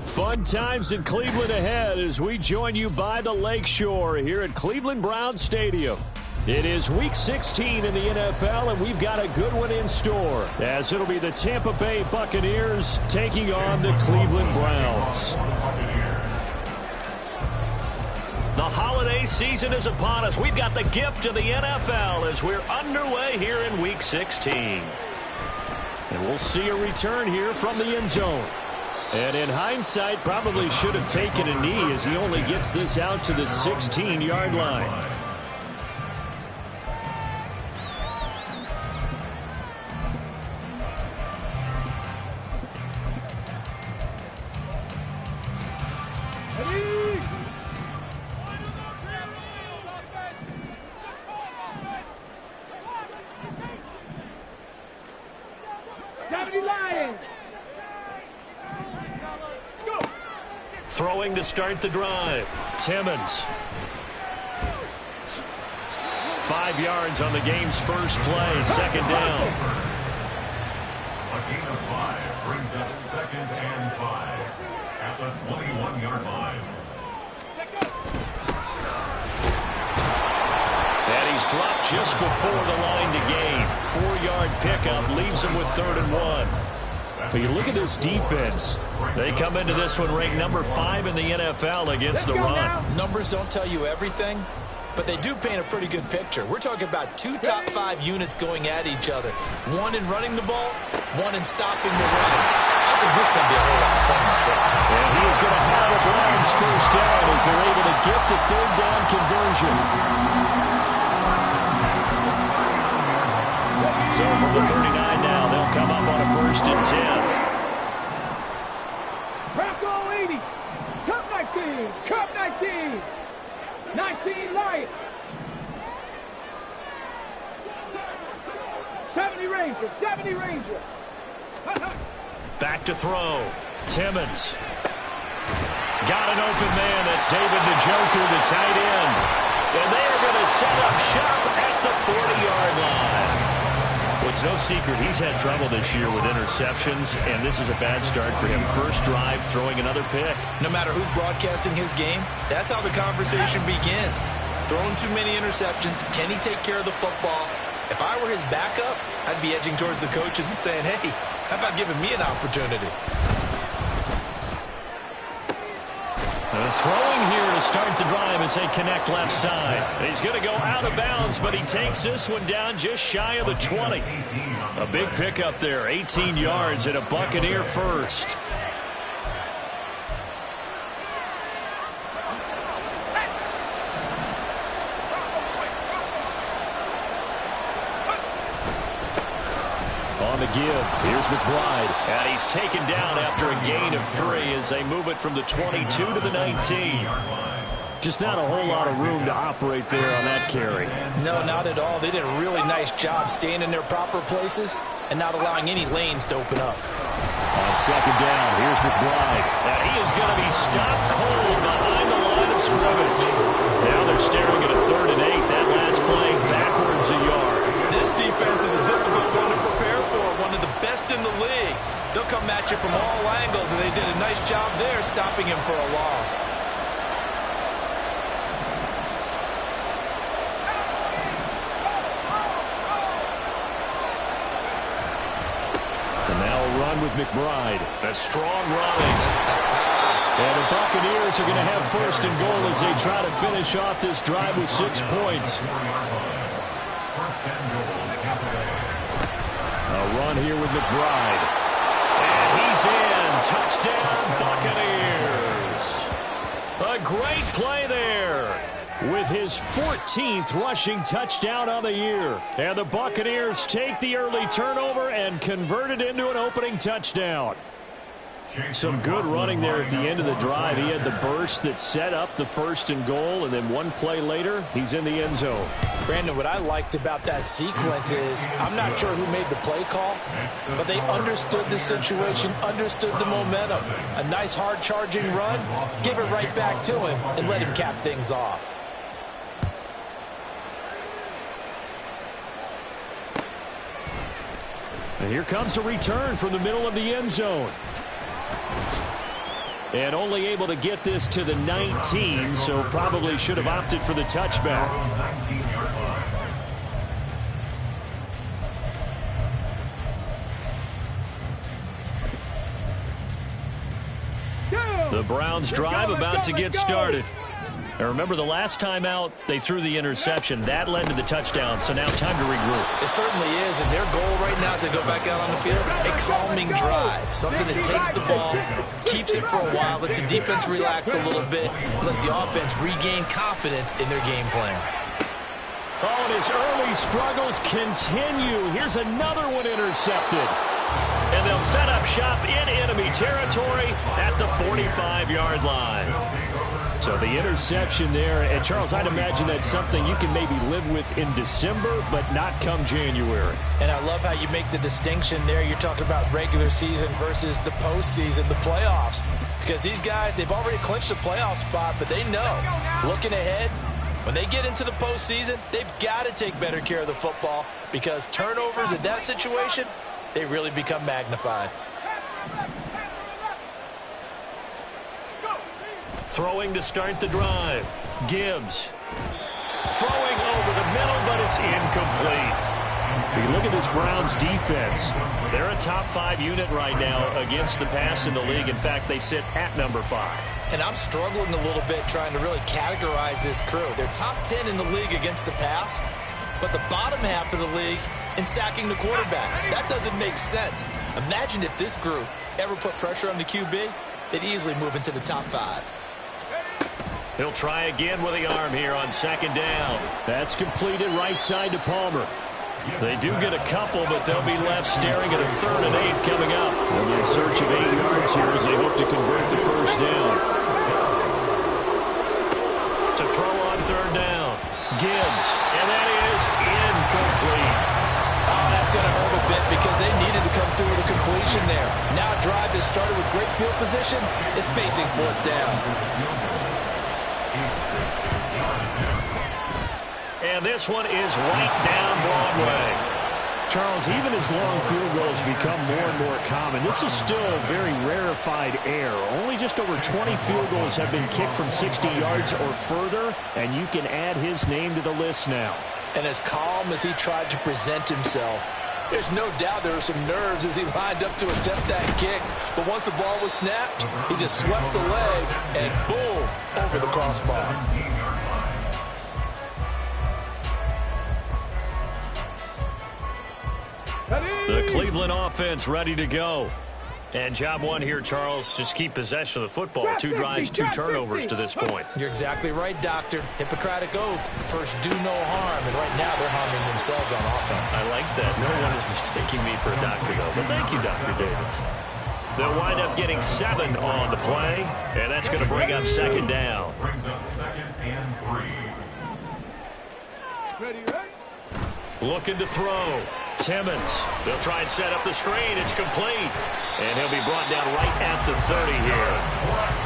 Fun times in Cleveland ahead as we join you by the Lakeshore here at Cleveland Browns Stadium. It is Week 16 in the NFL, and we've got a good one in store, as it'll be the Tampa Bay Buccaneers taking on the Cleveland Browns. The holiday season is upon us. We've got the gift of the NFL as we're underway here in Week 16. And we'll see a return here from the end zone. And in hindsight, probably should have taken a knee as he only gets this out to the 16-yard line. Throwing to start the drive. Timmons. 5 yards on the game's first play. Second down. A gain of 5 brings up 2nd and 5 at the 21-yard line. And he's dropped just before the line to gain. 4-yard pickup leaves him with 3rd and 1. But you look at this defense. They come into this one ranked number 5 in the NFL against the run. Numbers don't tell you everything, but they do paint a pretty good picture. We're talking about 2 top 5 units going at each other. One in running the ball, one in stopping the run. I think this is going to be a whole lot of fun myself. And he is going to have the Browns first down as they're able to get the 3rd down conversion. So from the 39 now, they'll come up on a 1st and 10. Bronco 80, Cup 19, Cup 19, 19 Lions, 70 Rangers, 70 Rangers. Back to throw. Timmons. Got an open man. That's David Njoku, the tight end. And they are going to set up shop at the 40-yard line. Well, it's no secret he's had trouble this year with interceptions, and this is a bad start for him. First drive, throwing another pick. No matter who's broadcasting his game, that's how the conversation begins. Throwing too many interceptions, can he take care of the football? If I were his backup, I'd be edging towards the coaches and saying, hey, how about giving me an opportunity? Throwing here to start the drive as they connect left side. He's going to go out of bounds, but he takes this one down just shy of the 20. A big pickup there, 18 yards and a Buccaneer first. On the give, here's McBride. And he's taken down after a gain of 3 as they move it from the 22 to the 19. Just not a whole lot of room to operate there on that carry. No, not at all. They did a really nice job staying in their proper places and not allowing any lanes to open up. On second down, here's McBride. And he is going to be stopped cold behind the line of scrimmage. Now they're staring at a 3rd and 8. That last play backwards a yard. This defense is a difficult one to prepare for, one of the best in the league. They'll come at you from all angles, and they did a nice job there stopping him for a loss. And now a run with McBride. A strong run. And the Buccaneers are going to have 1st and goal as they try to finish off this drive with 6 points. A run here with McBride. And he's in. Touchdown, Buccaneers. A great play there with his 14th rushing touchdown on the year. And the Buccaneers take the early turnover and convert it into an opening touchdown. Some good running there at the end of the drive. He had the burst that set up the 1st and goal, and then one play later, he's in the end zone. Brandon, what I liked about that sequence is I'm not sure who made the play call, but they understood the situation, understood the momentum. A nice hard charging run, give it right back to him, and let him cap things off. And here comes a return from the middle of the end zone. And only able to get this to the 19, so probably should have opted for the touchback. The Browns drive about to get started. And remember, the last time out, they threw the interception. That led to the touchdown, so now time to regroup. It certainly is, and their goal right now as they go back out on the field, a calming drive. Something that takes the ball, keeps it for a while, lets the defense relax a little bit, lets the offense regain confidence in their game plan. Oh, and his early struggles continue. Here's another one intercepted. And they'll set up shop in enemy territory at the 45-yard line. So the interception there, and Charles, I'd imagine that's something you can maybe live with in December, but not come January. And I love how you make the distinction there. You're talking about regular season versus the postseason, the playoffs. Because these guys, they've already clinched a playoff spot, but they know, looking ahead, when they get into the postseason, they've got to take better care of the football because turnovers in that situation, they really become magnified. Throwing to start the drive. Gibbs. Throwing over the middle, but it's incomplete. You look at this Browns defense. They're a top 5 unit right now against the pass in the league. In fact, they sit at number 5. And I'm struggling a little bit trying to really categorize this crew. They're top 10 in the league against the pass, but the bottom half of the league in sacking the quarterback. That doesn't make sense. Imagine if this group ever put pressure on the QB, they'd easily move into the top 5. He'll try again with the arm here on 2nd down. That's completed right side to Palmer. They do get a couple, but they'll be left staring at a 3rd and 8 coming up. They'll be in search of 8 yards here as they hope to convert the 1st down. To throw on 3rd down. Gibbs, and that is incomplete. Oh, that's going to hurt a bit because they needed to come through with a completion there. Now a drive that started with great field position is facing 4th down. And this one is right down Broadway. Charles, even as long field goals become more and more common, this is still very rarefied air. Only just over 20 field goals have been kicked from 60 yards or further, and you can add his name to the list now. And as calm as he tried to present himself, there's no doubt there were some nerves as he lined up to attempt that kick. But once the ball was snapped, he just swept the leg and boom, over the crossbar. The Cleveland offense ready to go. And job one here, Charles, just keep possession of the football. 2 drives, 2 turnovers to this point. You're exactly right, Doctor. Hippocratic oath. First, do no harm. And right now, they're harming themselves on offense. I like that. No one is mistaking me for a doctor, though. But thank you, Dr. Davis. They'll wind up getting 7 on the play, and that's going to bring up 2nd down. Brings up 2nd and 3. Ready, right? Looking to throw. Timmons. They'll try and set up the screen. It's complete. And he'll be brought down right at the 30 here.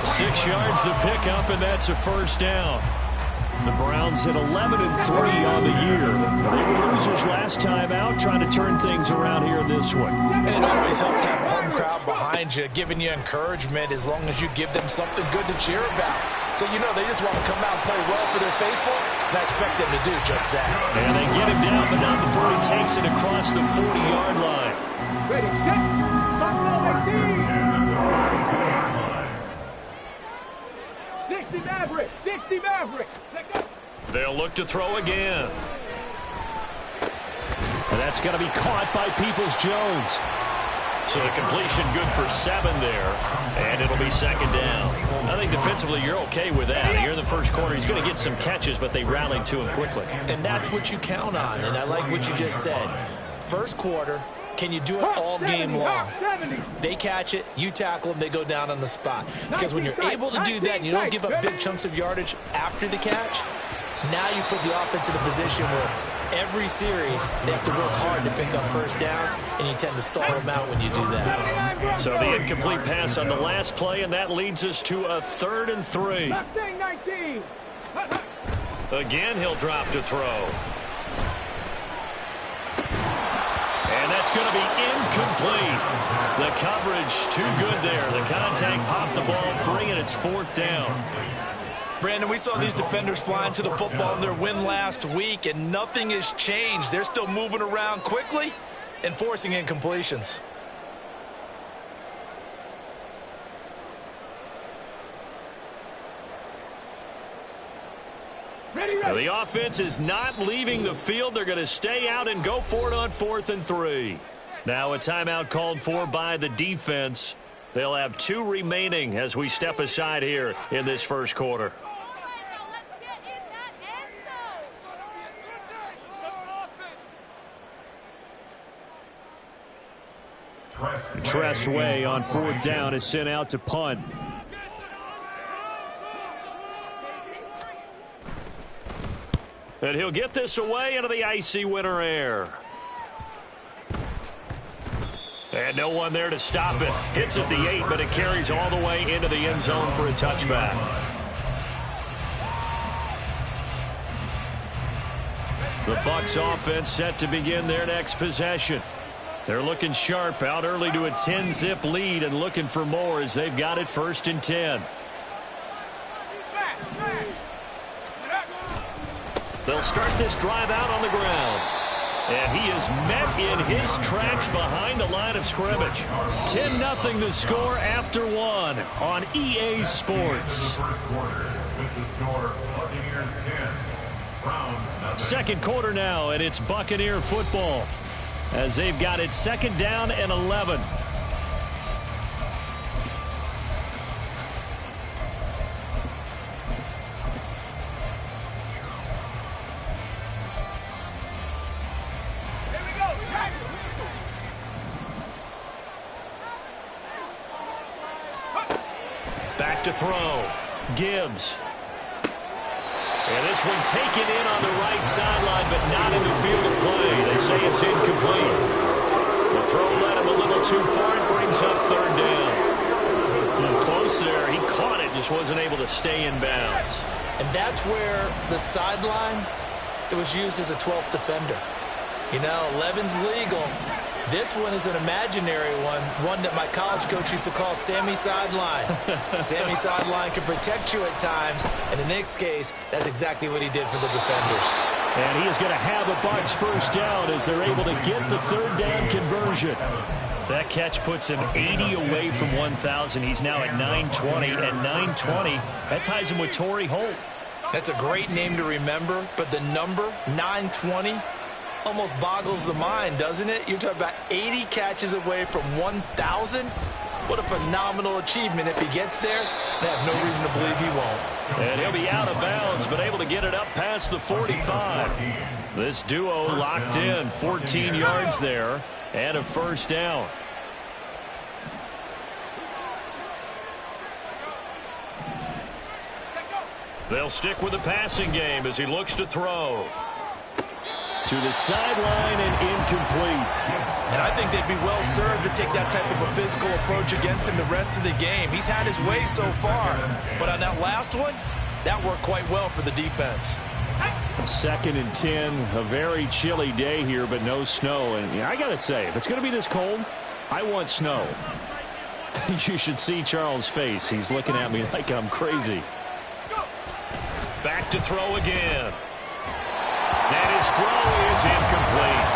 6 yards the pickup, and that's a 1st down. The Browns at 11-3 on the year. They were losers last time out, trying to turn things around here this one. And it always helps to have a home crowd behind you, giving you encouragement as long as you give them something good to cheer about. So, you know, they just want to come out and play well for their faithful, and I expect them to do just that. And they get him down, but not before he takes it across the 40-yard line. Ready, set. Buffalo 60 Mavericks. 60 Mavericks. They'll look to throw again. And that's going to be caught by Peoples-Jones. So the completion good for 7 there, and it'll be second down. I think defensively you're okay with that. Here in the first quarter, he's going to get some catches, but they rallied to him quickly. And that's what you count on, and I like what you just said. First quarter, can you do it all game long? They catch it, you tackle them, they go down on the spot. Because when you're able to do that and you don't give up big chunks of yardage after the catch, now you put the offense in a position where every series they have to work hard to pick up first downs, and you tend to stall them out when you do that. So the incomplete pass on the last play, and that leads us to a 3rd and 3. Again, he'll drop to throw. And that's going to be incomplete. The coverage too good there. The contact popped the ball free, and it's 4th down. Brandon, we saw these defenders flying to the football in their win last week, and nothing has changed. They're still moving around quickly and forcing incompletions. Now the offense is not leaving the field. They're going to stay out and go for it on 4th and 3. Now a timeout called for by the defense. They'll have 2 remaining as we step aside here in this first quarter. Tressway on 4th down is sent out to punt. And he'll get this away into the icy winter air. And no one there to stop it. Hits at the 8, but it carries all the way into the end zone for a touchback. The Bucs offense set to begin their next possession. They're looking sharp, out early to a 10-zip lead and looking for more as they've got it 1st and 10. They'll start this drive out on the ground. And he is met in his tracks behind the line of scrimmage. 10-0 the score after 1 on EA Sports. Second quarter now, and it's Buccaneer football as they've got it 2nd down and 11. Back to throw. Gibbs. And this one taken in on the right sideline, but not in the field of play. They say it's incomplete. The throw led him a little too far. It brings up 3rd down. Close there. He caught it, just wasn't able to stay in bounds. And that's where the sideline, it was used as a 12th defender. You know, 11's legal. This one is an imaginary one that my college coach used to call Sammy Sideline. Sammy Sideline can protect you at times, and in this case, that's exactly what he did for the defenders. And he is going to have a Bucs first down as they're able to get the 3rd down conversion. That catch puts him 80 away from 1,000. He's now at 920, and 920, that ties him with Torrey Holt. That's a great name to remember, but the number, 920, almost boggles the mind, doesn't it? You're talking about 80 catches away from 1,000. What a phenomenal achievement. If he gets there, I have no reason to believe he won't. And he'll be out of bounds, but able to get it up past the 45. This duo locked in, 14 yards there, and a first down. They'll stick with the passing game as he looks to throw. To the sideline and incomplete. And I think they'd be well served to take that type of a physical approach against him the rest of the game. He's had his way so far, but on that last one, that worked quite well for the defense. 2nd and 10, a very chilly day here, but no snow. And yeah, I got to say, if it's going to be this cold, I want snow. You should see Charles' face. He's looking at me like I'm crazy. Back to throw again. And his throw is incomplete.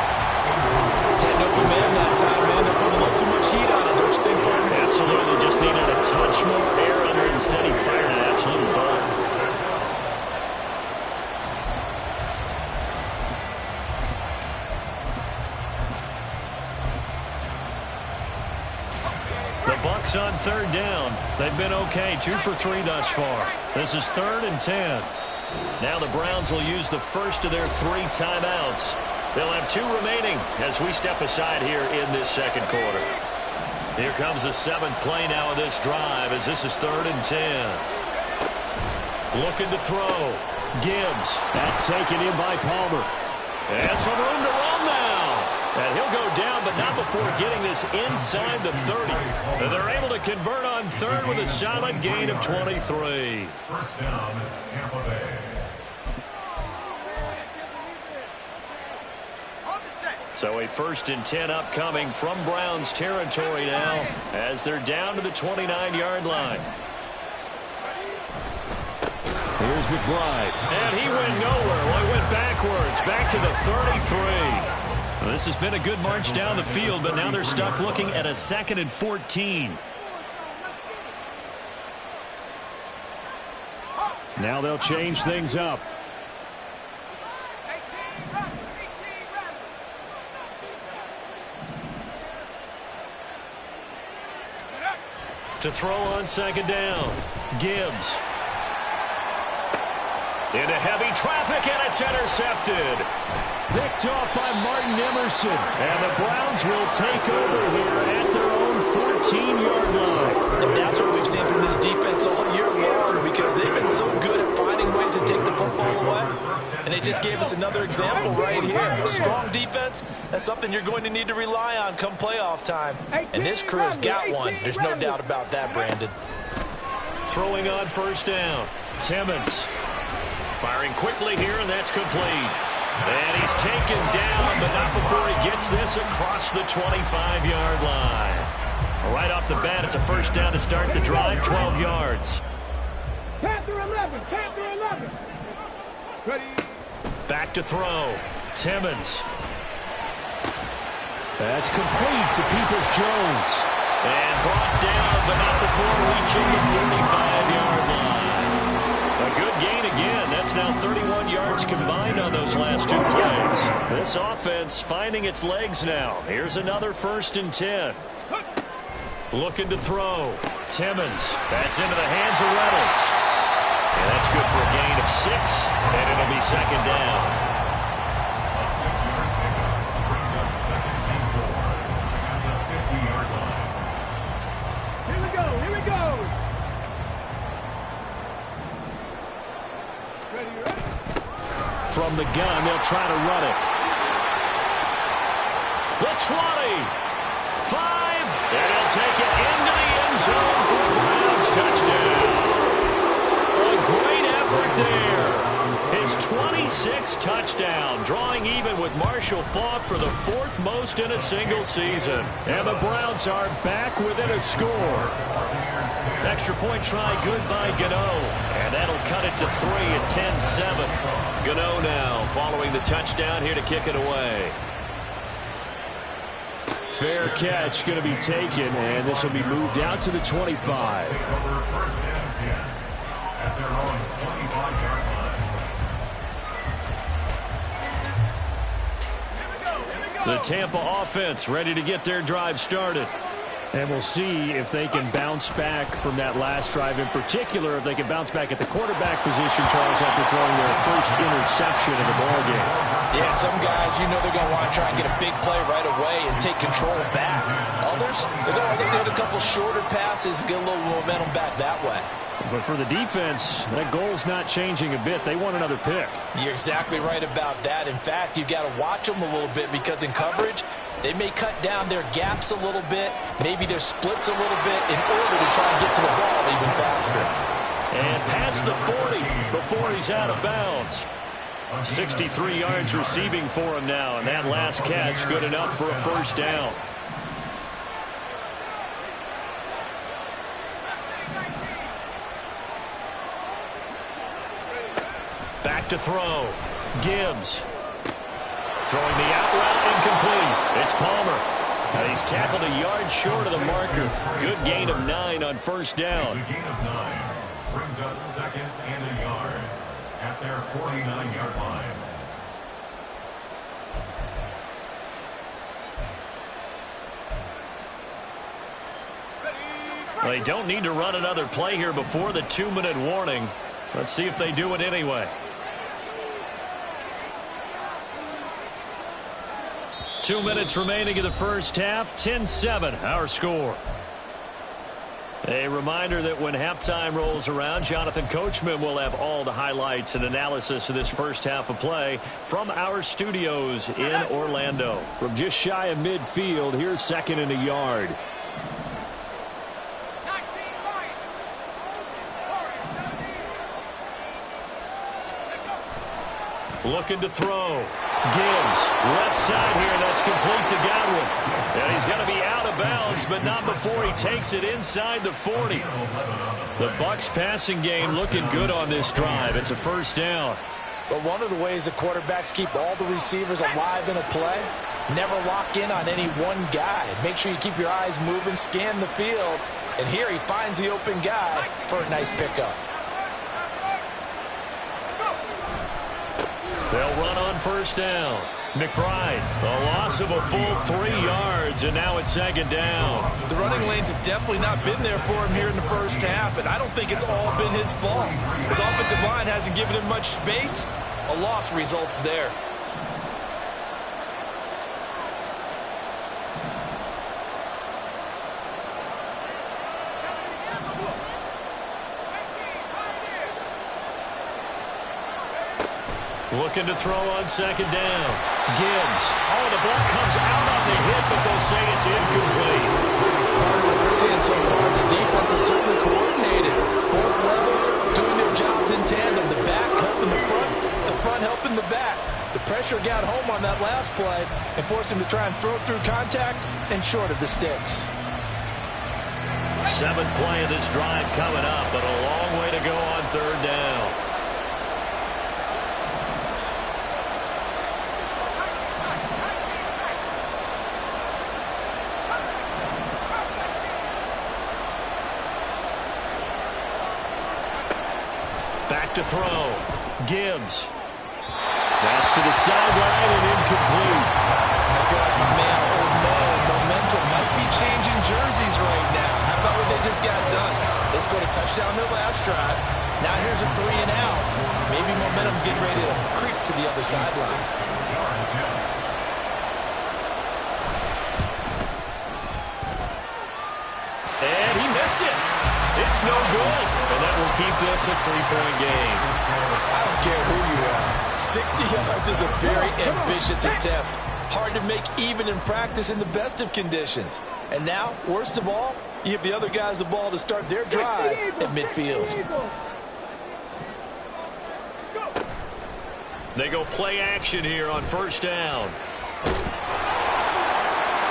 Had no man that time, man. They put a little too much heat on it, don't you think, Paul? Absolutely. Just needed a touch more air under it. Instead, he fired an absolute bomb. Bucs on third down. They've been okay, 2 for 3 thus far. This is 3rd and 10. Now the Browns will use the first of their 3 timeouts. They'll have 2 remaining as we step aside here in this second quarter. Here comes the 7th play now of this drive as this is 3rd and 10. Looking to throw. Gibbs. That's taken in by Palmer. And some room to run now. And he'll go down, but not before getting this inside the 30. And they're able to convert on third with a solid gain of 23. First down, Tampa Bay. So a 1st and 10 upcoming from Browns territory now as they're down to the 29-yard line. Here's McBride. And he went nowhere. Well, he went backwards, back to the 33. Well, this has been a good march down the field, but now they're stuck looking at a 2nd and 14. Now they'll change things up. To throw on 2nd down. Gibbs. Into heavy traffic, and it's intercepted. Picked off by Martin Emerson. And the Browns will take over here at their own 14-yard line. And that's what we've seen from this defense all year long, because they've been so good at finding ways to take the football away. And they just gave us another example right here. A strong defense, that's something you're going to need to rely on come playoff time. And this crew has got one. There's no doubt about that, Brandon. Throwing on 1st down. Timmons. Firing quickly here, and that's complete. And he's taken down, but not before he gets this across the 25-yard line. Right off the bat, it's a 1st down to start the drive, 12 yards. Panther 11, Panther 11. Ready. Back to throw. Timmons. That's complete to Peoples-Jones. And brought down, but not before reaching the 35-yard line. A good gain again. That's now 31 yards combined on those last 2 plays. This offense finding its legs now. Here's another 1st and 10. Looking to throw. Timmons. That's into the hands of Reynolds. And that's good for a gain of 6. And it'll be 2nd down. A 6-yard pickup brings up 2nd and 4 at the 50-yard line. Here we go, here we go. From the gun, they'll try to run it. The 20. 5. And he'll take it into the end zone for a Browns touchdown. A great effort there. His 26th touchdown, drawing even with Marshall Faulk for the 4th most in a single season. And the Browns are back within a score. Extra point try good by Gano. And that'll cut it to 3 at 10-7. Gano now following the touchdown here to kick it away. Fair catch going to be taken, and this will be moved out to the 25. Take over 1st and 10 at their own 25-yard line. The Tampa offense ready to get their drive started. And we'll see if they can bounce back from that last drive, in particular if they can bounce back at the quarterback position, Charles, after throwing their first interception of the ballgame. Yeah, some guys, you know they're going to want to try and get a big play right away and take control back. Others, they're going to look at a couple shorter passes, get a little momentum back that way. But for the defense, that goal's not changing a bit. They want another pick. You're exactly right about that. In fact, you've got to watch them a little bit, because in coverage, they may cut down their gaps a little bit, maybe their splits a little bit, in order to try and get to the ball even faster. And past the 40 before he's out of bounds. 63 yards receiving for him now, and that last catch good enough for a 1st down. Back to throw. Gibbs. Throwing the out route incomplete. It's Palmer. And he's tackled a yard short of the marker. Good gain of 9 on 1st down. It's a gain of 9. Brings up 2nd and a yard at their 49-yard line. They don't need to run another play here before the 2-minute warning. Let's see if they do it anyway. 2 minutes remaining in the first half. 10-7 our score. A reminder that when halftime rolls around, Jonathan Coachman will have all the highlights and analysis of this first half of play from our studios in Orlando. From just shy of midfield, here's 2nd and a yard. Looking to throw. Gibbs, left side here. That's complete to Godwin. And he's going to be out of bounds, but not before he takes it inside the 40. The Bucs passing game looking good on this drive. It's a first down. But one of the ways the quarterbacks keep all the receivers alive in a play, never lock in on any one guy. Make sure you keep your eyes moving, scan the field. And here he finds the open guy for a nice pickup. They'll run on first down. McBride, a loss of a full 3 yards, and now it's 2nd down. The running lanes have definitely not been there for him here in the first half, and I don't think it's all been his fault. His offensive line hasn't given him much space. A loss results there. Looking to throw on 2nd down. Gibbs. Oh, the ball comes out on the hit, but they'll say it's incomplete. What we're seeing so far is the defense is certainly coordinated. Both levels doing their jobs in tandem. The back helping the front helping the back. The pressure got home on that last play and forced him to try and throw through contact and short of the sticks. 7th play of this drive coming up, but a long way to go on 3rd down. Back to throw. Gibbs. That's to the sideline and incomplete. I feel like my man, old Mo, momentum might be changing jerseys right now. How about what they just got done? They scored a touchdown their last drive. Now here's a 3 and out. Maybe momentum's getting ready to creep to the other sideline. And he missed it. It's no good. And that will keep this a 3-point game. I don't care who you are. 60 yards is a very ambitious attempt. Hard to make even in practice in the best of conditions. And now, worst of all, you give the other guys the ball to start their drive at midfield. They go play action here on first down.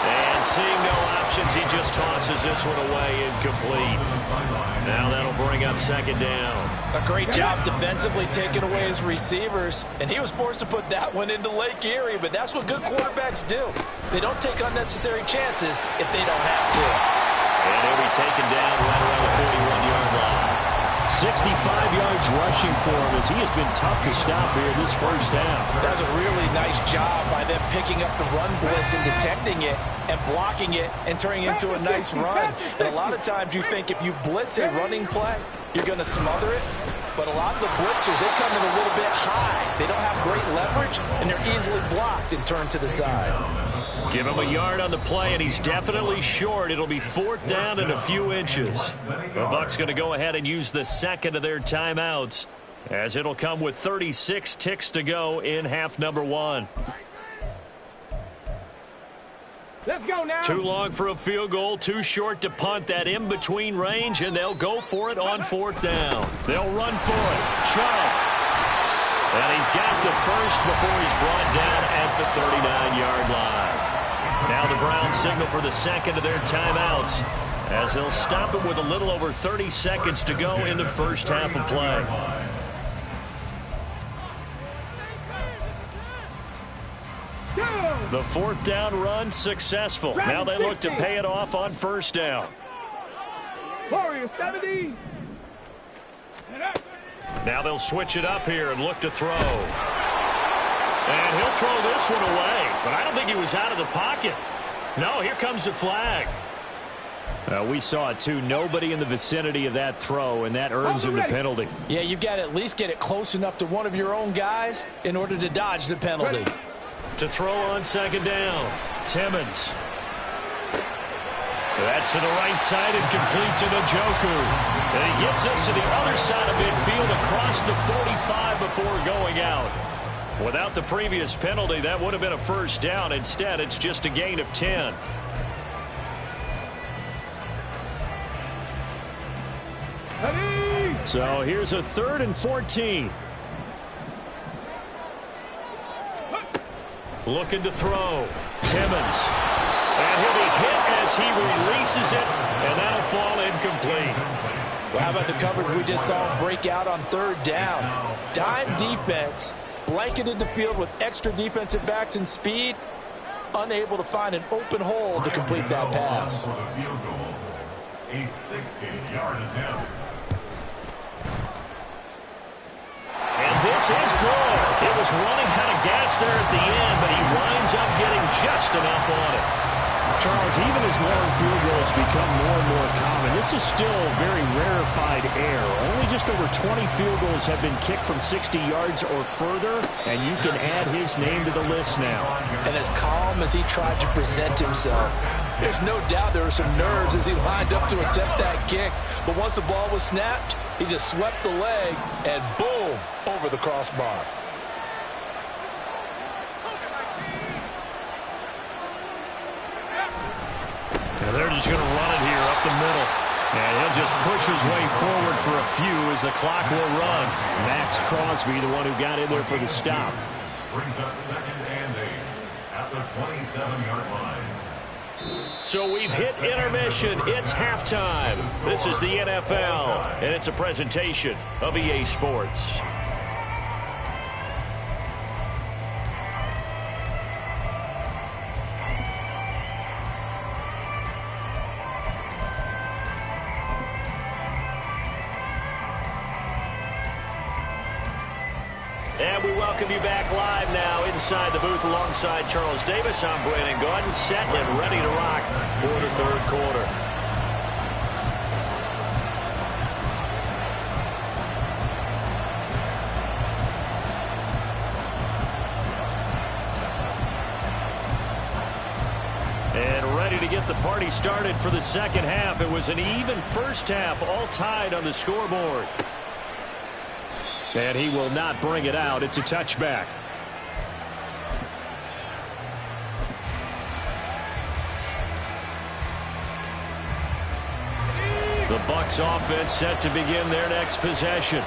And seeing no options, he just tosses this one away, incomplete. Now that'll bring up 2nd down. A great job defensively taking away his receivers, and he was forced to put that one into Lake Erie, but that's what good quarterbacks do. They don't take unnecessary chances if they don't have to. And he'll be taken down right around the 41-yard line. 65 yards rushing for him as he has been tough to stop here this first half. That's a really nice job by them picking up the run blitz and detecting it and blocking it and turning it into a nice run. And a lot of times you think if you blitz a running play, you're going to smother it. But a lot of the blitzers, they come in a little bit high. They don't have great leverage, and they're easily blocked and turned to the side. Give him a yard on the play, and he's definitely short. It'll be 4th down and a few inches. The Bucs going to go ahead and use the 2nd of their timeouts, as it'll come with 36 ticks to go in half number 1. Let's go now. Too long for a field goal, too short to punt. That in-between range, and they'll go for it on 4th down. They'll run for it. Chubb. And he's got the first before he's brought down at the 39-yard line. Now the Browns signal for the 2nd of their timeouts, as they'll stop it with a little over 30 seconds to go in the first half of play. The 4th down run successful. Now they look to pay it off on first down. Warriors 70. Now they'll switch it up here and look to throw. And he'll throw this one away, but I don't think he was out of the pocket. No, here comes the flag. We saw it too. Nobody in the vicinity of that throw, and that earns him the penalty. Yeah, you've got to at least get it close enough to one of your own guys in order to dodge the penalty. To throw on second down, Timmons. That's to the right side and complete to Njoku. And he gets us to the other side of midfield across the 45 before going out. Without the previous penalty, that would have been a first down. Instead, it's just a gain of 10. So here's a 3rd and 14. Looking to throw. Timmons. And he'll be hit as he releases it, and that'll fall incomplete. Well, how about the coverage we just saw him break out on 3rd down? Dime defense, blanketed the field with extra defensive backs and speed, unable to find an open hole to complete that pass. A 60-yard attempt. And this is good. It was running out of gas there at the end, but he winds up getting just enough on it. Charles, even as long field goals become more and more common, this is still very rarefied air. Only just over 20 field goals have been kicked from 60 yards or further, and you can add his name to the list now. And as calm as he tried to present himself, there's no doubt there were some nerves as he lined up to attempt that kick. But once the ball was snapped, he just swept the leg and boom, over the crossbar. And they're just going to run it here up the middle. And he'll just push his way forward for a few as the clock will run. Max Crosby, the one who got in there for the stop. Brings up 2nd and 8 at the 27-yard line. So we've hit intermission. It's halftime. This is the NFL, and it's a presentation of EA Sports. And we welcome you back live now inside the booth alongside Charles Davis. I'm Brandon Gaudin, set and ready to rock for the 3rd quarter. And ready to get the party started for the 2nd half. It was an even first half, all tied on the scoreboard. And he will not bring it out. It's a touchback. The Bucs offense set to begin their next possession.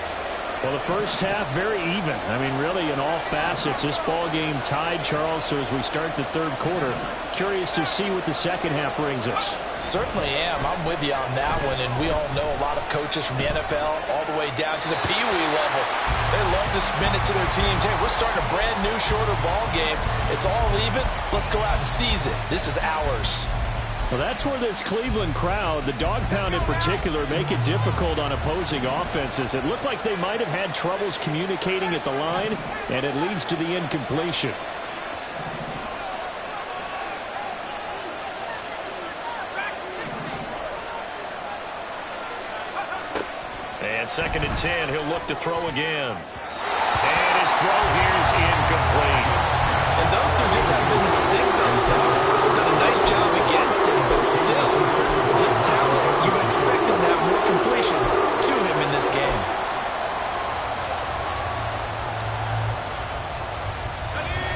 Well, the first half, very even. I mean, really, in all facets, this ball game tied, Charles. So as we start the 3rd quarter, curious to see what the 2nd half brings us. Certainly am. I'm with you on that one. And we all know a lot of coaches from the NFL all the way down to the Pee Wee level. They love to spin it to their teams. Hey, we're starting a brand new, shorter ball game. It's all even. Let's go out and seize it. This is ours. Well, that's where this Cleveland crowd, the dog pound in particular, make it difficult on opposing offenses. It looked like they might have had troubles communicating at the line, and it leads to the incompletion. And 2nd and 10, he'll look to throw again. And his throw here is incomplete. And those two just have been in sync thus far. They've done a nice job against him, but still, with his talent, you would expect him to have more completions to him in this game.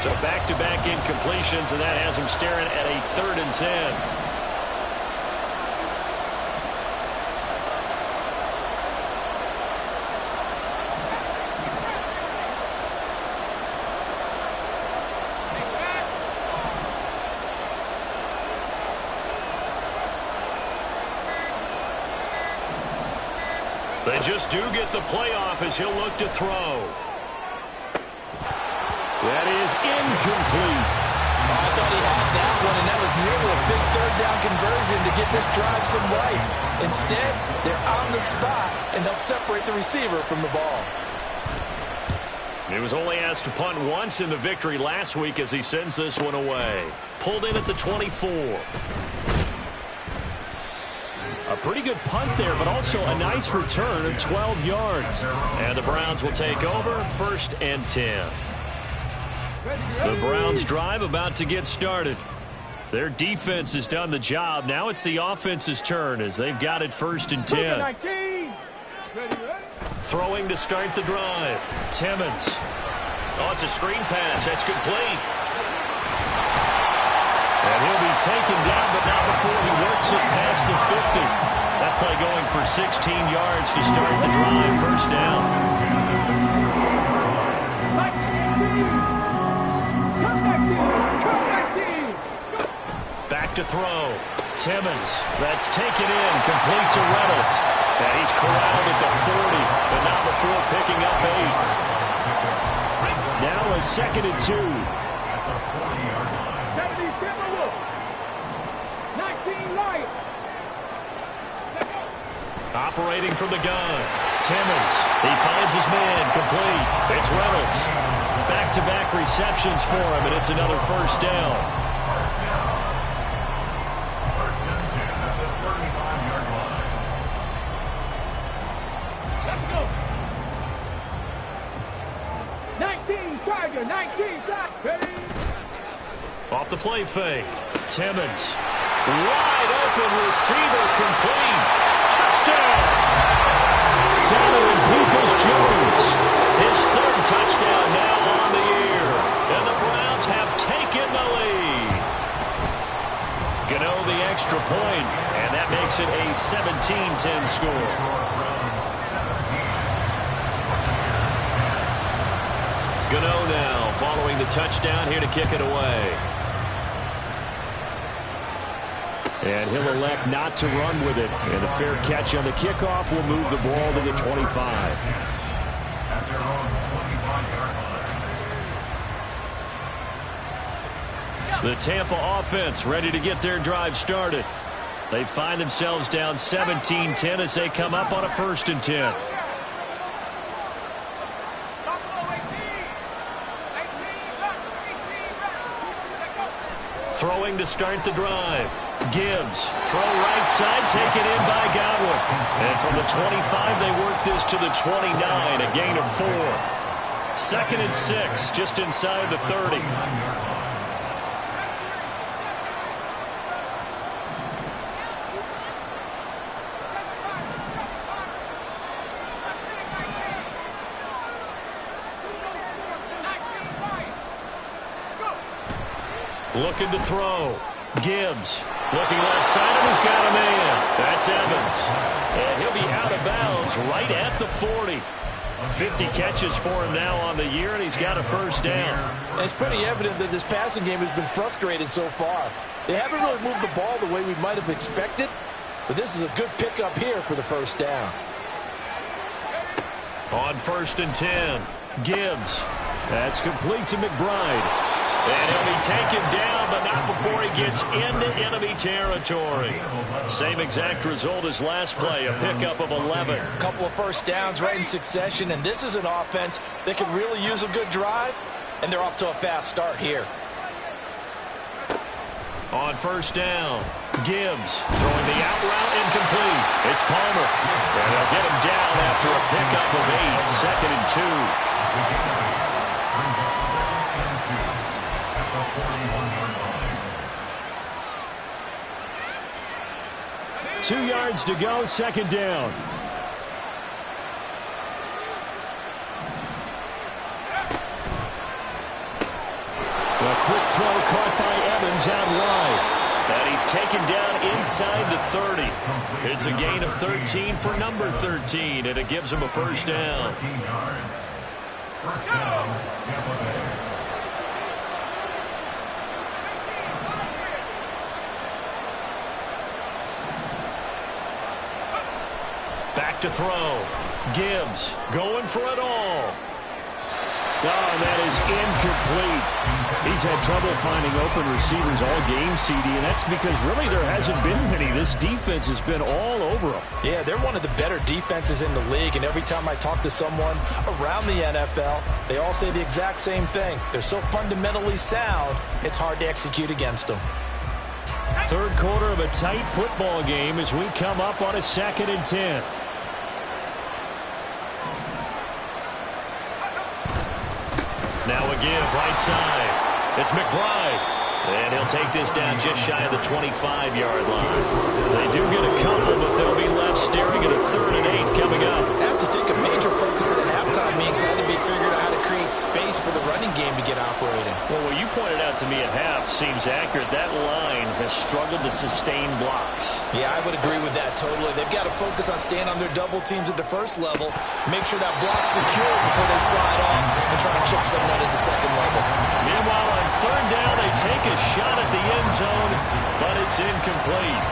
So back-to-back incompletions, and that has him staring at a 3rd and 10. They just do get the playoff as he'll look to throw. That is incomplete. I thought he had that one, and that was nearly a big 3rd down conversion to get this drive some life. Instead, they're on the spot and help separate the receiver from the ball. He was only asked to punt once in the victory last week as he sends this one away. Pulled in at the 24. A pretty good punt there, but also a nice return of 12 yards. And the Browns will take over 1st and 10. The Browns drive about to get started. Their defense has done the job. Now it's the offense's turn as they've got it 1st and 10. Throwing to start the drive. Timmons. Oh, it's a screen pass. That's complete. And he'll be taken down, but not before he works it past the 50. That play going for 16 yards to start the drive. 1st down. Back to throw. Timmons. That's taken in. Complete to Reynolds. And he's corralled at the 40, but not before picking up 8. Now a 2nd and 2. Operating from the gun. Timmons. He finds his man. Complete. It's Reynolds. Back-to-back receptions for him, and it's another 1st down. Off the play fake. Timmons. Wide open receiver complete. Touchdown. Donovan Peoples-Jones. His 3rd touchdown now on the year. And the Browns have taken the lead. Gano the extra point, and that makes it a 17-10 score. Gano now following the touchdown here to kick it away. And he'll elect not to run with it. And a fair catch on the kickoff will move the ball to the 25. The Tampa offense ready to get their drive started. They find themselves down 17-10 as they come up on a 1st and 10. Throwing to start the drive. Gibbs. Throw right side, taken in by Godwin. And from the 25, they work this to the 29, a gain of 4. 2nd and 6, just inside the 30. Looking to throw. Gibbs. Looking left side, and he's got a man. That's Evans. And he'll be out of bounds right at the 40. 50 catches for him now on the year, and he's got a 1st down. And it's pretty evident that this passing game has been frustrated so far. They haven't really moved the ball the way we might have expected, but this is a good pickup here for the 1st down. On 1st and 10, Gibbs. That's complete to McBride. And he'll be taken down, but not before he gets into enemy territory. Same exact result as last play, a pickup of 11. A couple of 1st downs right in succession, and this is an offense that can really use a good drive, and they're off to a fast start here. On 1st down, Gibbs throwing the out route incomplete. It's Palmer. And they'll get him down after a pickup of 8, 2nd and 2. 2 yards to go, 2nd down. A quick throw caught by Evans out wide. And he's taken down inside the 30. It's a gain of 13 for number 13, and it gives him a 1st down. 13 yards. 1st down, Tampa Bay. Back to throw. Gibbs going for it all. Oh, and that is incomplete. He's had trouble finding open receivers all game, CD, and that's because really there hasn't been many. This defense has been all over them. Yeah, they're one of the better defenses in the league, and every time I talk to someone around the NFL, they all say the exact same thing. They're so fundamentally sound, it's hard to execute against them. Third quarter of a tight football game as we come up on a 2nd and 10. Now a give right side. It's McBride. And he'll take this down just shy of the 25-yard line. They do get a couple, but they'll be left staring at a 3rd and 8 coming up. I have to think a major focus at a halftime means had to be figured out how to create space for the running game to get operating. Well, what you pointed out to me at half seems accurate. That line has struggled to sustain blocks. Yeah, I would agree with that totally. They've got to focus on staying on their double teams at the first level, make sure that block's secure before they slide off and try to chip someone at the second level. Meanwhile, on 3rd down, they take a shot at the end zone, but it's incomplete.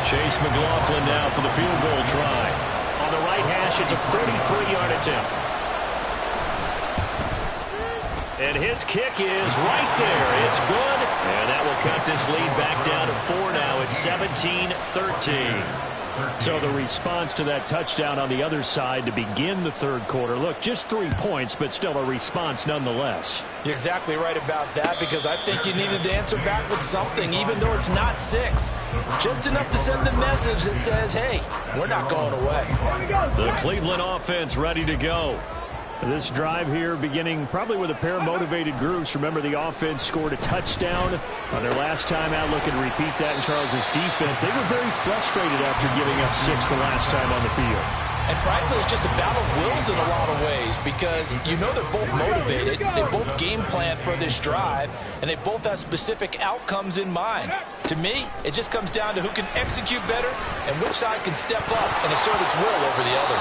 Chase McLaughlin now for the field goal try. On the right hash, it's a 33-yard attempt. And his kick is right there. It's good. And that will cut this lead back down to 4 now. It's 17-13. So the response to that touchdown on the other side to begin the 3rd quarter. Look, just 3 points, but still a response nonetheless. You're exactly right about that, because I think you needed to answer back with something, even though it's not 6. Just enough to send the message that says, hey, we're not going away. The Cleveland offense ready to go. This drive here beginning probably with a pair of motivated groups. Remember, the offense scored a touchdown on their last time out. Looking to repeat that in Charles's defense. They were very frustrated after giving up 6 the last time on the field. And frankly, it's just a battle of wills in a lot of ways, because you know they're both motivated, they both game plan for this drive, and they both have specific outcomes in mind. To me, it just comes down to who can execute better and which side can step up and assert its will over the other.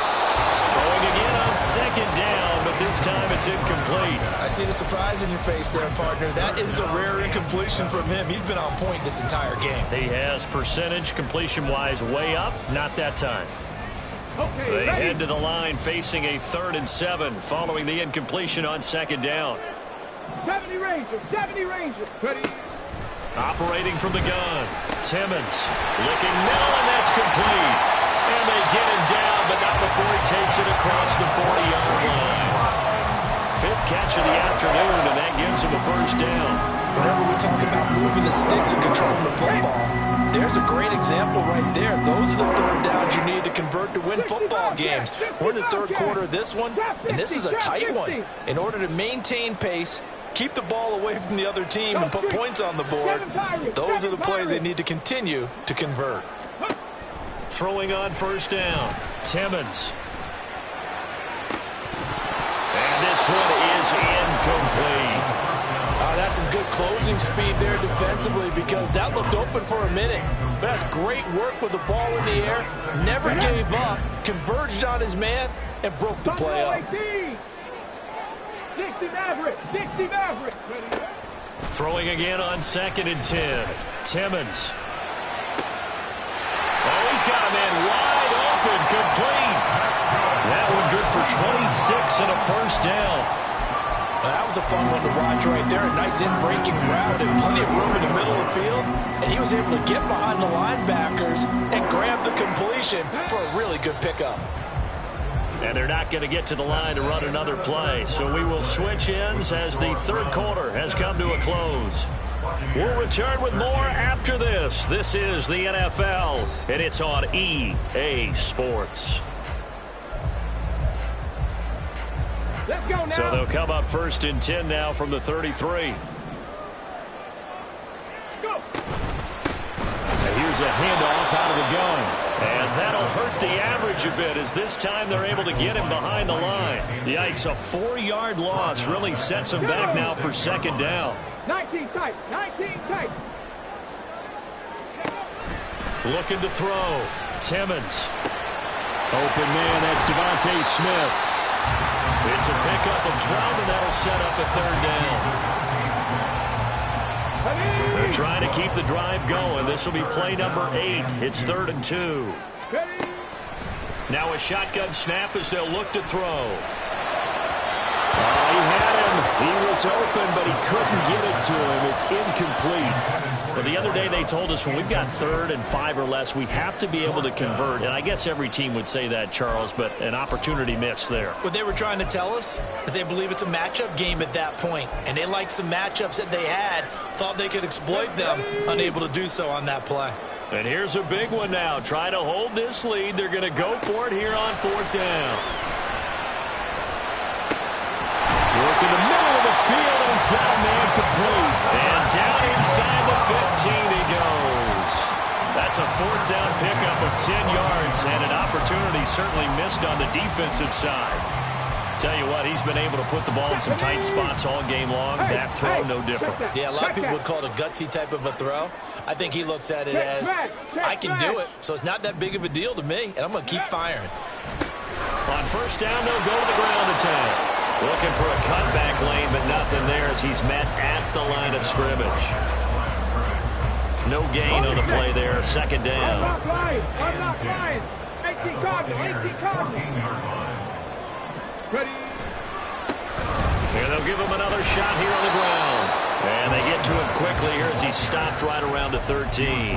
Throwing again on 2nd down, but this time it's incomplete. I see the surprise in your face there, partner. That is a rare incompletion from him. He's been on point this entire game. He has percentage completion-wise way up, not that time. Okay, They ready. head to the line facing a 3rd and 7 following the incompletion on 2nd down. 70 Rangers, 70 Rangers. Ready. Operating from the gun. Timmons looking middle, and that's complete. And they get him down, but not before he takes it across the 40-yard line. 5th catch of the afternoon, and that gives him a 1st down. Whenever we talk about moving the sticks and controlling the football, there's a great example right there. Those are the 3rd downs you need to convert to win football games. We're in the 3rd quarter of this one, and this is a tight one. In order to maintain pace, keep the ball away from the other team, and put points on the board, those are the plays they need to continue to convert. Throwing on 1st down. Timmons. And this one is incomplete. That's some good closing speed there defensively, because that looked open for a minute. But that's great work with the ball in the air. Never gave up, converged on his man, and broke the play up. 60 Maverick, 60 Maverick. Ready. Throwing again on 2nd and 10. Timmons. Oh, he's got a man wide open, complete. That one good for 26 and a 1st down. That was a fun one to watch right there. A nice in-breaking route and plenty of room in the middle of the field. And he was able to get behind the linebackers and grab the completion for a really good pickup. And they're not going to get to the line to run another play. So we will switch ends as the 3rd quarter has come to a close. We'll return with more after this. This is the NFL, and it's on EA Sports. Let's go now. So they'll come up 1st and 10 now from the 33. Go. And here's a handoff out of the gun. And that'll hurt the average a bit, as this time they're able to get him behind the line. Yikes, a 4-yard loss really sets him back now for 2nd down. 19 tight, 19 tight. Looking to throw. Timmons. Open man, that's Devontae Smith. It's a pickup of 12, and that'll set up a 3rd down. They're trying to keep the drive going. This will be play number 8. It's 3rd and 2. Now a shotgun snap as they'll look to throw. He had him. He was open, but he couldn't get it to him. It's incomplete. Well, the other day they told us when we've got 3rd and 5 or less, we have to be able to convert. And I guess every team would say that, Charles, but an opportunity missed there. What they were trying to tell us is they believe it's a matchup game at that point. And they like some matchups that they had thought they could exploit them. Unable to do so on that play. And here's a big one now. Trying to hold this lead. They're going to go for it here on 4th down. Work in the middle of the field, and he's got a man complete. And down inside the 15 he goes. That's a 4th down pickup of 10 yards, and an opportunity certainly missed on the defensive side. Tell you what, he's been able to put the ball in some tight spots all game long. That throw, no different. Yeah, a lot of people would call it a gutsy type of a throw. I think he looks at it as, I can do it, so it's not that big of a deal to me, and I'm going to keep firing. On 1st down, they'll go to the ground attack. Looking for a cutback lane, but nothing there as he's met at the line of scrimmage. No gain on the play there. 2nd down. I'm not flying. 18 Cardinals. Ready. And they'll give him another shot here on the ground. And they get to him quickly here as he stopped right around the 13.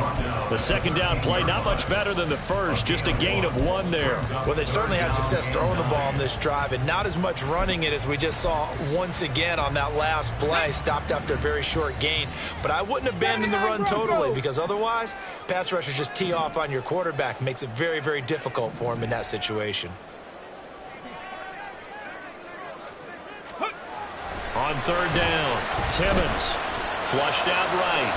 The 2nd down play, not much better than the first, just a gain of 1 there. Well, they certainly had success throwing the ball on this drive, and not as much running it as we just saw once again on that last play. Stopped after a very short gain. But I wouldn't abandon the run totally, because otherwise, pass rushers just tee off on your quarterback. Makes it very, very difficult for him in that situation. On 3rd down, Timmons flushed out right.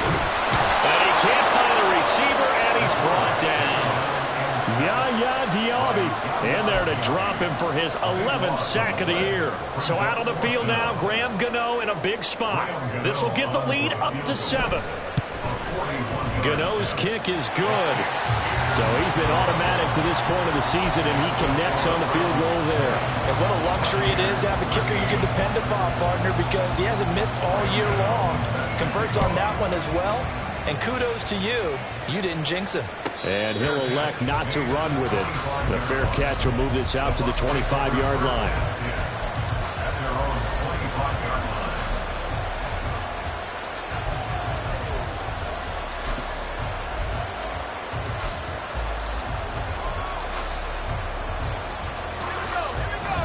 And he can't find a receiver, and he's brought down. Yaya Diaby in there to drop him for his 11th sack of the year. So out on the field now, Graham Gano in a big spot. This will get the lead up to 7. Gano's kick is good. So he's been automatic to this point of the season, and he connects on the field goal there. And what a luxury it is to have a kicker you can depend upon, partner, because he hasn't missed all year long. Converts on that one as well. And kudos to you. You didn't jinx him. And he'll elect not to run with it. The fair catch will move this out to the 25-yard line.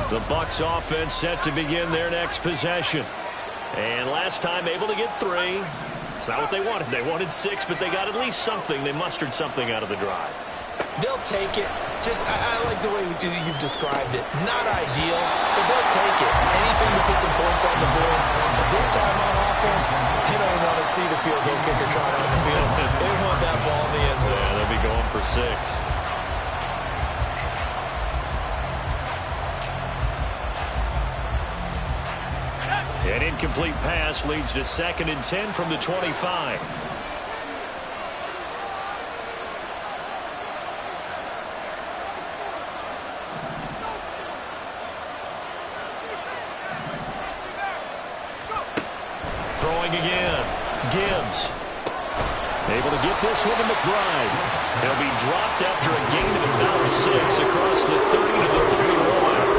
The Bucs offense set to begin their next possession. And last time able to get 3. It's not what they wanted. They wanted 6, but they got at least something. They mustered something out of the drive. They'll take it. Just, I like the way you've described it. Not ideal, but they'll take it. Anything to put some points on the board. But this time on offense, they don't want to see the field goal kicker trying on the field. They want that ball in the end zone. Yeah, they'll be going for 6. An incomplete pass leads to 2nd and 10 from the 25. Throwing again. Gibbs. Able to get this one to McBride. He'll be dropped after a gain of about 6 across the 30 to the 31.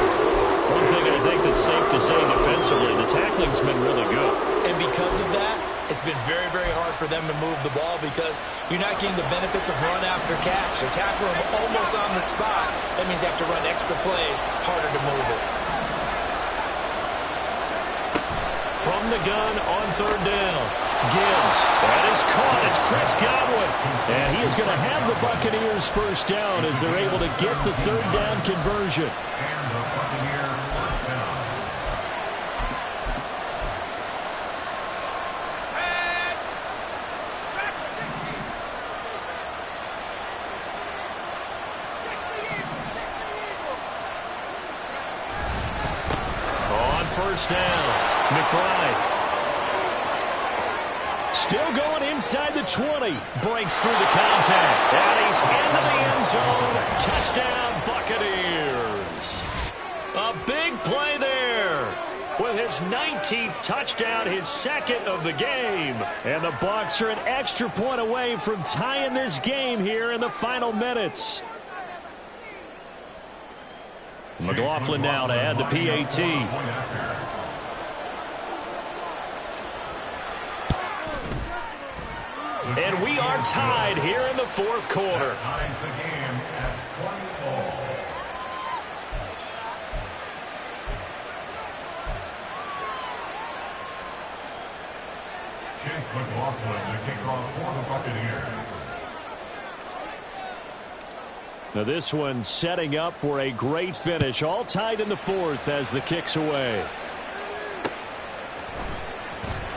One thing I think that's safe to say defensively, the tackling's been really good. And because of that, it's been very, very hard for them to move the ball because you're not getting the benefits of run after catch. They're tackling them almost on the spot. That means they have to run extra plays, harder to move it. From the gun on 3rd down, Gibbs. That is caught. It's Chris Godwin. And he is going to have the Buccaneers 1st down as they're able to get the 3rd down conversion. And the Buccaneer 1st down. On 1st down, McBride. Still going inside the 20. Breaks through the contact. And he's into the end zone. Touchdown, Buccaneers. A big play there. With his 19th touchdown, his 2nd of the game. And the Bucs are an extra point away from tying this game here in the final minutes. McLaughlin now to add the PAT. And we are tied here in the 4th quarter. Ties the game at 20 all. Chase McLaughlin Coughlin to kick off for the Buccaneers. Now this one setting up for a great finish. All tied in the fourth as the kick's away.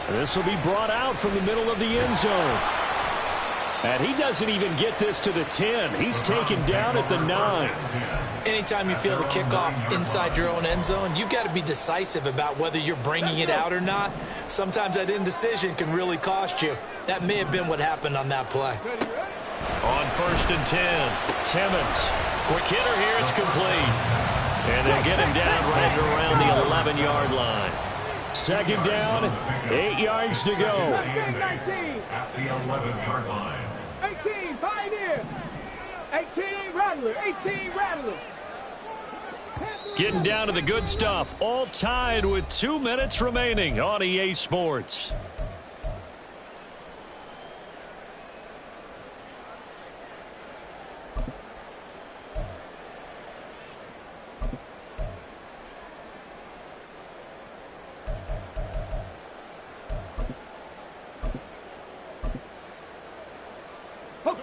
This will be brought out from the middle of the end zone. And he doesn't even get this to the 10. He's taken down at the 9. Anytime you feel the kickoff inside your own end zone, you've got to be decisive about whether you're bringing it out or not. Sometimes that indecision can really cost you. That may have been what happened on that play. On 1st and 10, Timmons. Quick hitter here, it's complete. And they get him down right around the 11-yard line. 2nd down, 8 yards to go. 19. At the 11-yard line. 18, Pioneer. 18, Rattler. 18, Rattler. Getting down to the good stuff. All tied with 2 minutes remaining on EA Sports.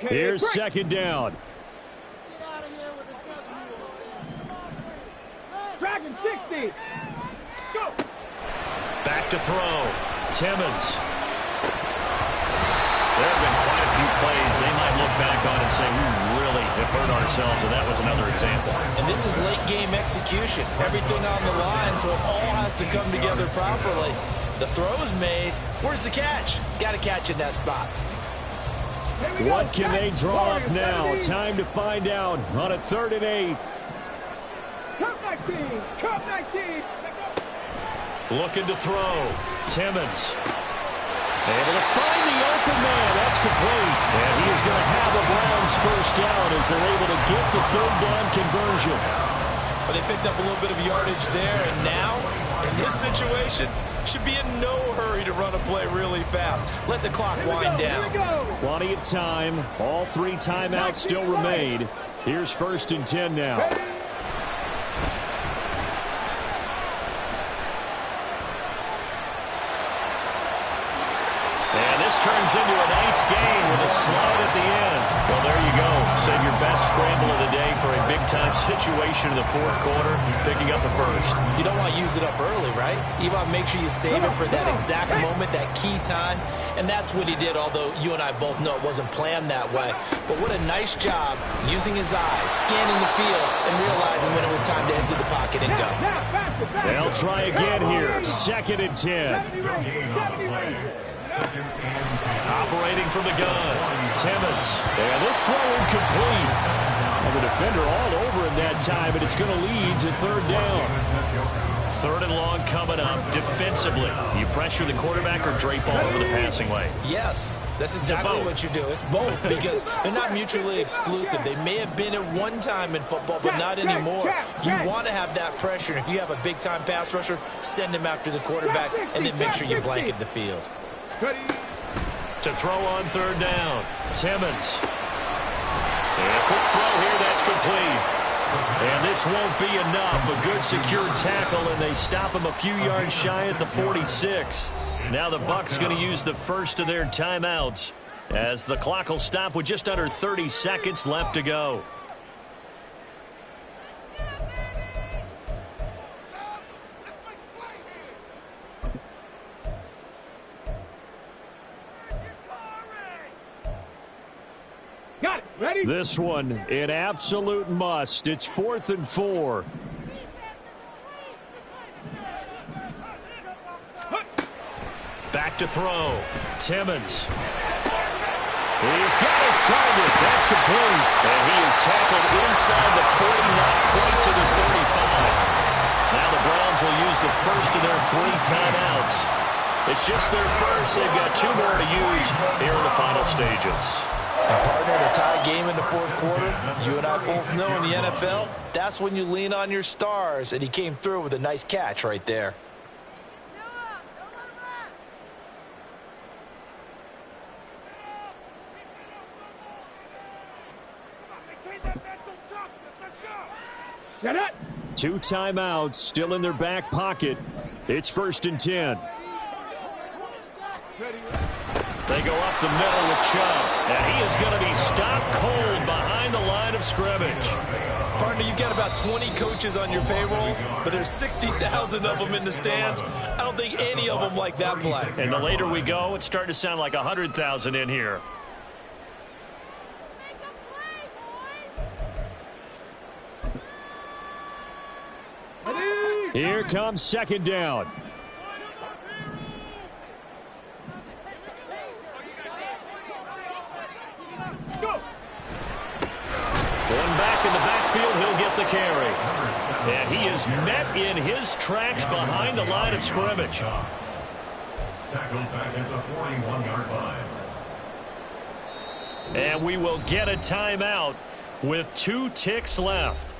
Here's 2nd down. Dragon 60. Go. Back to throw. Timmons. There have been quite a few plays they might look back on and say, we really have hurt ourselves, and that was another example. And this is late game execution. Everything on the line, so it all has to come together properly. The throw's made. Where's the catch? Got to catch in that spot. What can they draw up now? Time to find out on a 3rd and 8. Cup 19. Cup 19. Looking to throw. Timmons. Able to find the open man. That's complete. And he is going to have a Browns 1st down as they're able to get the 3rd down conversion. But they picked up a little bit of yardage there, and now, in this situation, should be in no hurry to run a play really fast. Let the clock wind down. Plenty of time. All 3 timeouts still remain. Here's 1st and 10 now. And this turns into a nice gain with a slide at the end. Well, there you go. Save your best scramble of the day for a big-time situation in the 4th quarter, picking up the 1st. You don't want to use it up early, right? You want to make sure you save it for that exact moment, that key time. And that's what he did, although you and I both know it wasn't planned that way. But what a nice job using his eyes, scanning the field, and realizing when it was time to exit the pocket and go. They'll try again here. 2nd and 10. Operating from the gun. Timmons. And this throw incomplete. And the defender all over him that time, but it's going to lead to 3rd down. 3rd and long coming up. Defensively, you pressure the quarterback or drape all over the passing lane? Yes, that's exactly what you do. It's both because they're not mutually exclusive. They may have been at one time in football, but not anymore. You want to have that pressure. If you have a big-time pass rusher, send him after the quarterback, and then make sure you blanket the field. To throw on 3rd down. Timmons. And a quick throw here, that's complete. And this won't be enough. A good secured tackle, and they stop him a few yards shy at the 46. Now the Bucs going to use the first of their timeouts as the clock will stop with just under 30 seconds left to go. Got it. Ready? This one, an absolute must. It's 4th and 4. Back to throw. Timmons. He's got his target. That's complete. And he is tackled inside the 40, not quite to the 35. Now the Browns will use the first of their 3 timeouts. It's just their first. They've got 2 more to use here in the final stages. And partner, in a tie game in the 4th quarter, you and I both know in the NFL, that's when you lean on your stars, and he came through with a nice catch right there. Get it. 2 timeouts still in their back pocket. It's 1st and 10. They go up the middle with Chubb, and he is going to be stopped cold behind the line of scrimmage. Partner, you've got about 20 coaches on your payroll, but there's 60,000 of them in the stands. I don't think any of them like that play. And the later we go, it's starting to sound like 100,000 in here. Here comes second down. Going back in the backfield, he'll get the carry. And he is met in his tracks behind the line of scrimmage. Tackled back at the 41-yard line. And we will get a timeout with 2 ticks left.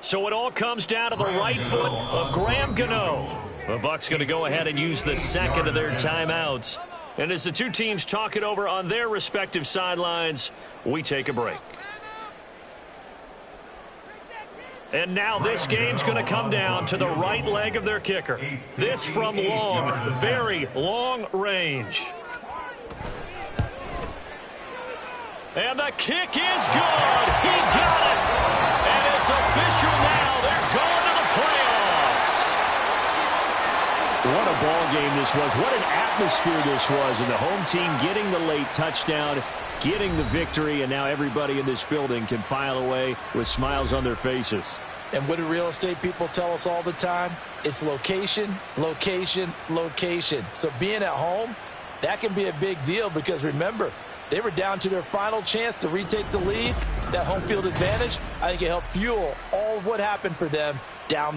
So it all comes down to the right foot of Graham Gano. The Bucs going to go ahead and use the second of their timeouts. And as the two teams talk it over on their respective sidelines, we take a break. And now this game's going to come down to the right leg of their kicker. This from long, very long range. And the kick is good. He got it. And it's official now. They're going to the playoffs. What a ball game this was. What an atmosphere this was. And the home team getting the late touchdown, getting the victory, and now everybody in this building can file away with smiles on their faces. And what do real estate people tell us all the time? It's location, location, location. So being at home, that can be a big deal because remember, they were down to their final chance to retake the lead. That home field advantage, I think it helped fuel all of what happened for them down the